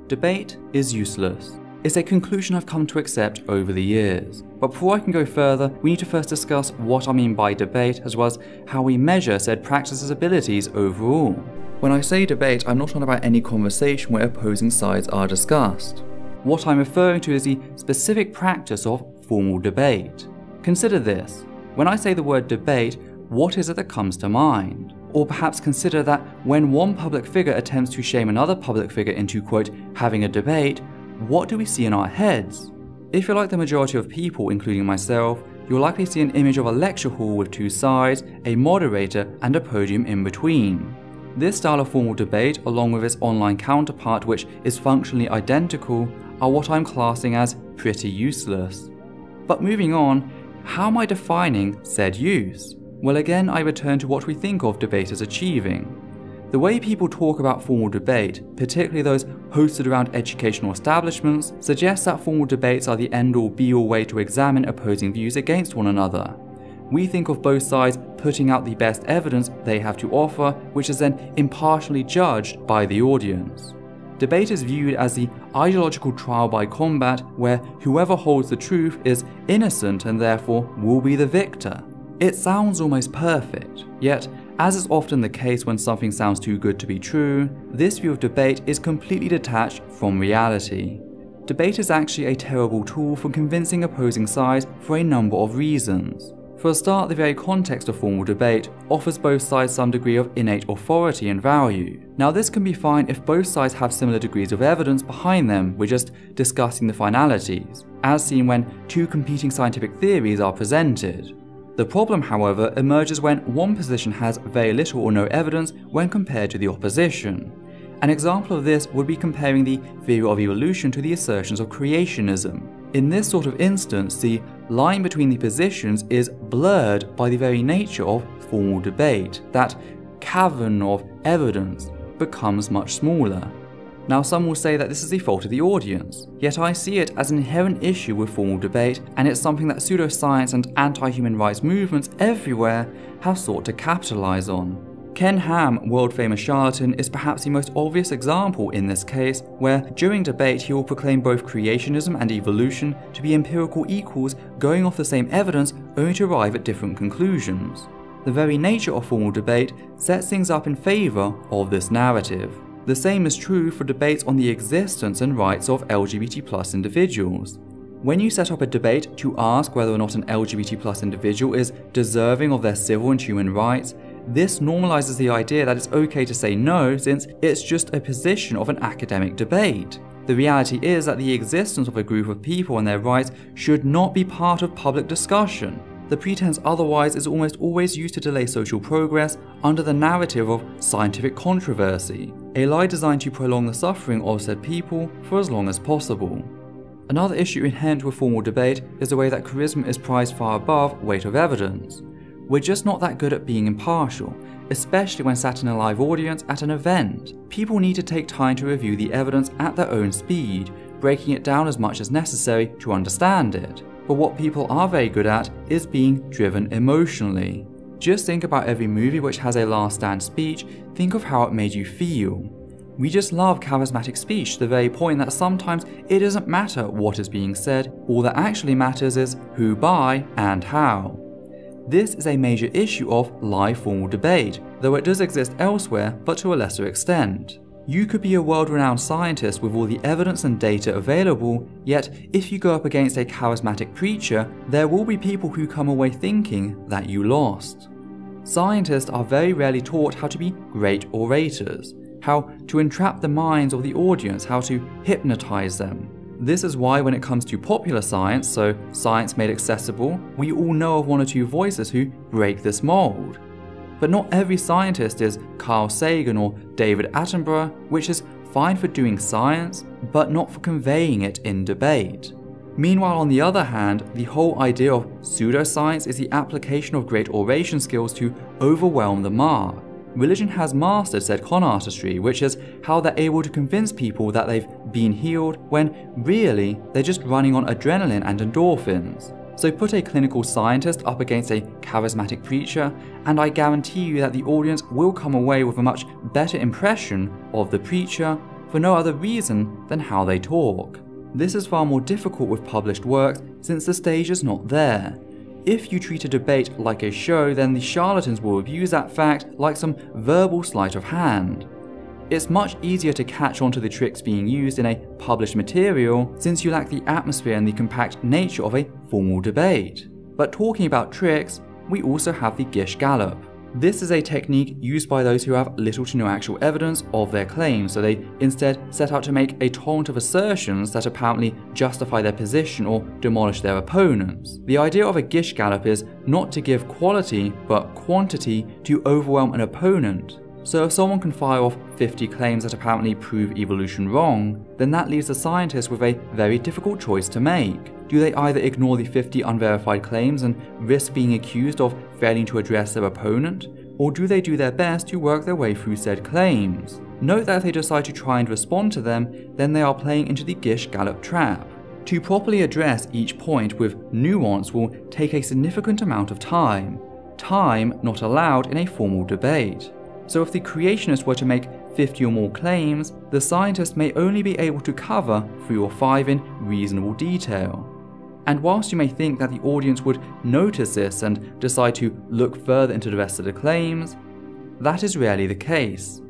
Debate is useless. It's a conclusion I've come to accept over the years. But before I can go further, we need to first discuss what I mean by debate, as well as how we measure said practice's abilities overall. When I say debate, I'm not on about any conversation where opposing sides are discussed. What I'm referring to is the specific practice of formal debate. Consider this. When I say the word debate, what is it that comes to mind? Or perhaps consider that when one public figure attempts to shame another public figure into, quote, having a debate, what do we see in our heads? If you're like the majority of people, including myself, you'll likely see an image of a lecture hall with two sides, a moderator, and a podium in between. This style of formal debate, along with its online counterpart which is functionally identical, are what I'm classing as pretty useless. But moving on, how am I defining said use? Well, again, I return to what we think of debate as achieving. The way people talk about formal debate, particularly those hosted around educational establishments, suggests that formal debates are the end-all be-all way to examine opposing views against one another. We think of both sides putting out the best evidence they have to offer, which is then impartially judged by the audience. Debate is viewed as the ideological trial by combat, where whoever holds the truth is innocent and therefore will be the victor. It sounds almost perfect, yet as is often the case when something sounds too good to be true, this view of debate is completely detached from reality. Debate is actually a terrible tool for convincing opposing sides for a number of reasons. For a start, the very context of formal debate offers both sides some degree of innate authority and value. Now, this can be fine if both sides have similar degrees of evidence behind them, we're just discussing the finalities, as seen when two competing scientific theories are presented. The problem, however, emerges when one position has very little or no evidence when compared to the opposition. An example of this would be comparing the theory of evolution to the assertions of creationism. In this sort of instance, the line between the positions is blurred by the very nature of formal debate. That cavern of evidence becomes much smaller. Now, some will say that this is the fault of the audience, yet I see it as an inherent issue with formal debate, and it's something that pseudoscience and anti-human rights movements everywhere have sought to capitalize on. Ken Ham, world-famous charlatan, is perhaps the most obvious example in this case, where during debate he will proclaim both creationism and evolution to be empirical equals going off the same evidence only to arrive at different conclusions. The very nature of formal debate sets things up in favour of this narrative. The same is true for debates on the existence and rights of LGBT+ individuals. When you set up a debate to ask whether or not an LGBT+ individual is deserving of their civil and human rights, this normalizes the idea that it's okay to say no since it's just a position of an academic debate. The reality is that the existence of a group of people and their rights should not be part of public discussion. The pretense otherwise is almost always used to delay social progress under the narrative of scientific controversy, a lie designed to prolong the suffering of said people for as long as possible. Another issue inherent with formal debate is the way that charisma is prized far above weight of evidence. We're just not that good at being impartial, especially when sat in a live audience at an event. People need to take time to review the evidence at their own speed, breaking it down as much as necessary to understand it. But what people are very good at is being driven emotionally. Just think about every movie which has a last stand speech, think of how it made you feel. We just love charismatic speech to the very point that sometimes it doesn't matter what is being said, all that actually matters is who by and how. This is a major issue of live formal debate, though it does exist elsewhere but to a lesser extent. You could be a world-renowned scientist with all the evidence and data available, yet if you go up against a charismatic preacher, there will be people who come away thinking that you lost. Scientists are very rarely taught how to be great orators, how to entrap the minds of the audience, how to hypnotize them. This is why when it comes to popular science, so science made accessible, we all know of one or two voices who break this mold. But not every scientist is Carl Sagan or David Attenborough, which is fine for doing science, but not for conveying it in debate. Meanwhile, on the other hand, the whole idea of pseudoscience is the application of great oration skills to overwhelm the mark. Religion has mastered said con artistry, which is how they're able to convince people that they've been healed when really they're just running on adrenaline and endorphins. So put a clinical scientist up against a charismatic preacher, and I guarantee you that the audience will come away with a much better impression of the preacher for no other reason than how they talk. This is far more difficult with published works since the stage is not there. If you treat a debate like a show, then the charlatans will abuse that fact like some verbal sleight of hand. It's much easier to catch on to the tricks being used in a published material since you lack the atmosphere and the compact nature of a formal debate. But talking about tricks, we also have the Gish Gallop. This is a technique used by those who have little to no actual evidence of their claims, so they instead set out to make a torrent of assertions that apparently justify their position or demolish their opponents. The idea of a Gish Gallop is not to give quality, but quantity to overwhelm an opponent. So if someone can fire off 50 claims that apparently prove evolution wrong, then that leaves the scientist with a very difficult choice to make. Do they either ignore the 50 unverified claims and risk being accused of failing to address their opponent, or do they do their best to work their way through said claims? Note that if they decide to try and respond to them, then they are playing into the Gish Gallop trap. To properly address each point with nuance will take a significant amount of time not allowed in a formal debate. So if the creationists were to make 50 or more claims, the scientist may only be able to cover 3 or 5 in reasonable detail. And whilst you may think that the audience would notice this and decide to look further into the rest of the claims, that is rarely the case.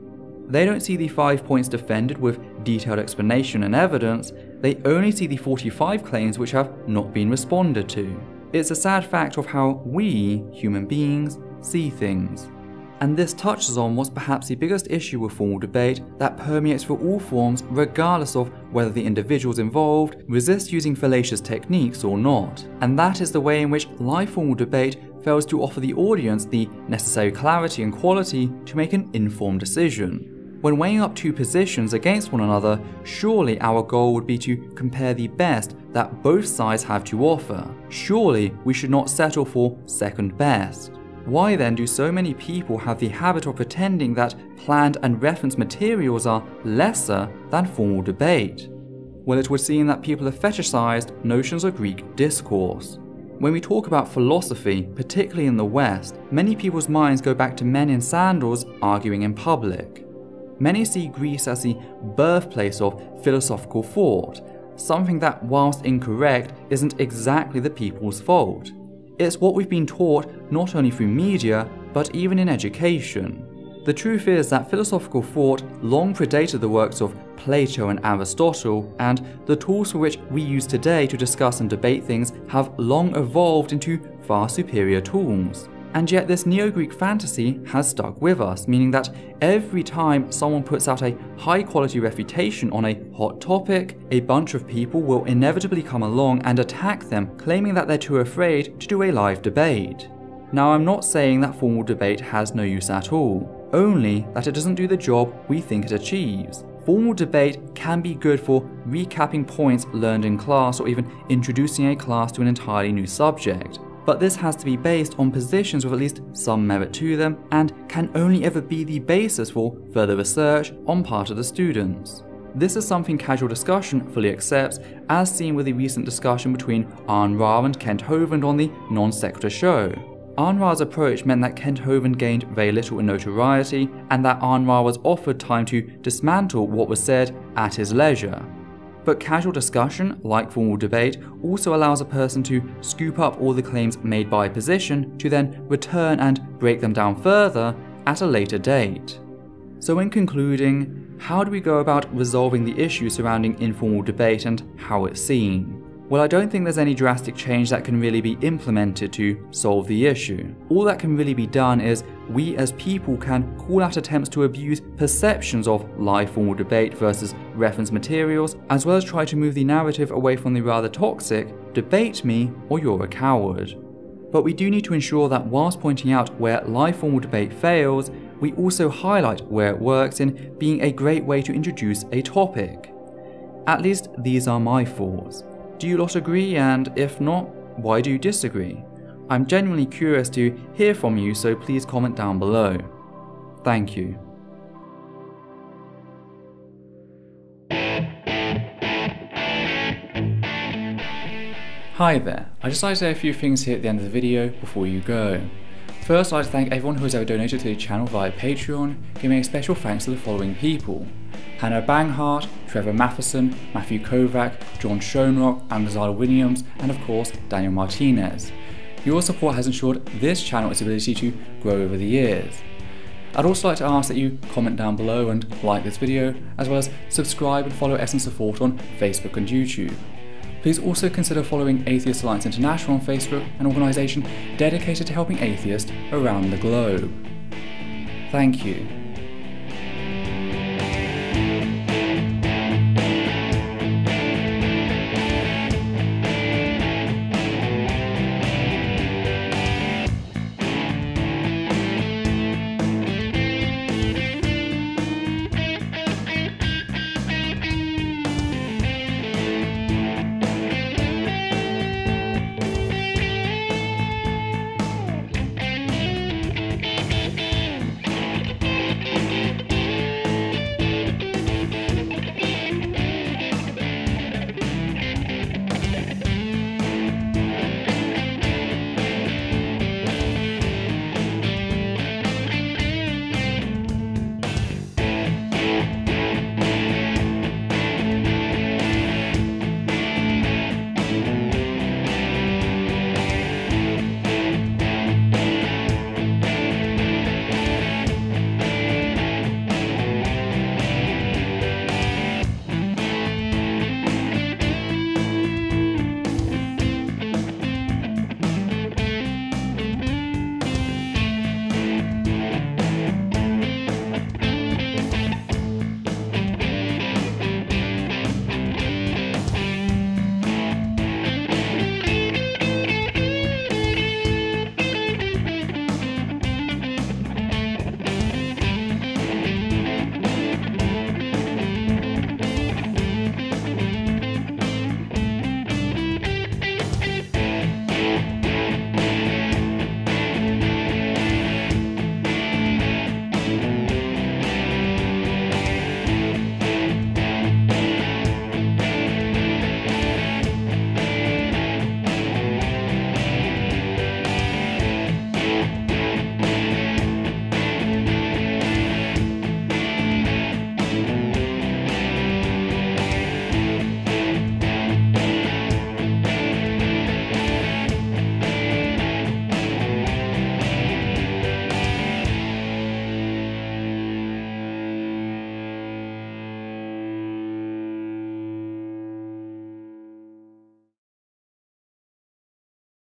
They don't see the 5 points defended with detailed explanation and evidence, they only see the 45 claims which have not been responded to. It's a sad fact of how we, human beings, see things. And this touches on what's perhaps the biggest issue with formal debate that permeates through all forms regardless of whether the individuals involved resist using fallacious techniques or not. And that is the way in which live formal debate fails to offer the audience the necessary clarity and quality to make an informed decision. When weighing up 2 positions against one another, surely our goal would be to compare the best that both sides have to offer. Surely we should not settle for second best. Why then do so many people have the habit of pretending that planned and referenced materials are lesser than formal debate? Well, it would seem that people have fetishized notions of Greek discourse. When we talk about philosophy, particularly in the West, many people's minds go back to men in sandals arguing in public. Many see Greece as the birthplace of philosophical thought, something that, whilst incorrect, isn't exactly the people's fault. It's what we've been taught not only through media, but even in education. The truth is that philosophical thought long predated the works of Plato and Aristotle, and the tools for which we use today to discuss and debate things have long evolved into far superior tools. And yet this neo-Greek fantasy has stuck with us, meaning that every time someone puts out a high-quality refutation on a hot topic, a bunch of people will inevitably come along and attack them, claiming that they're too afraid to do a live debate. Now, I'm not saying that formal debate has no use at all, only that it doesn't do the job we think it achieves. Formal debate can be good for recapping points learned in class or even introducing a class to an entirely new subject. But this has to be based on positions with at least some merit to them and can only ever be the basis for further research on part of the students. This is something casual discussion fully accepts, as seen with the recent discussion between Ayn Rand and Kent Hovind on the Non Sequitur show. Ayn Rand's approach meant that Kent Hovind gained very little in notoriety, and that Ayn Rand was offered time to dismantle what was said at his leisure. But casual discussion, like formal debate, also allows a person to scoop up all the claims made by a position to then return and break them down further at a later date. So in concluding, how do we go about resolving the issues surrounding informal debate and how it's seen? Well, I don't think there's any drastic change that can really be implemented to solve the issue. All that can really be done is we as people can call out attempts to abuse perceptions of live formal debate versus reference materials, as well as try to move the narrative away from the rather toxic "debate me or you're a coward." But we do need to ensure that whilst pointing out where live formal debate fails, we also highlight where it works in being a great way to introduce a topic. At least these are my thoughts. Do you lot agree, and if not, why do you disagree? I'm genuinely curious to hear from you, so please comment down below. Thank you. Hi there, I just like to say a few things here at the end of the video before you go. First, I'd like to thank everyone who has ever donated to the channel via Patreon, giving a special thanks to the following people: Hannah Banghart, Trevor Matheson, Matthew Kovac, John Schoenrock, Alexander Williams, and of course Daniel Martinez. Your support has ensured this channel its ability to grow over the years. I'd also like to ask that you comment down below and like this video, as well as subscribe and follow Essence of Thought on Facebook and YouTube. Please also consider following Atheist Alliance International on Facebook, an organisation dedicated to helping atheists around the globe. Thank you.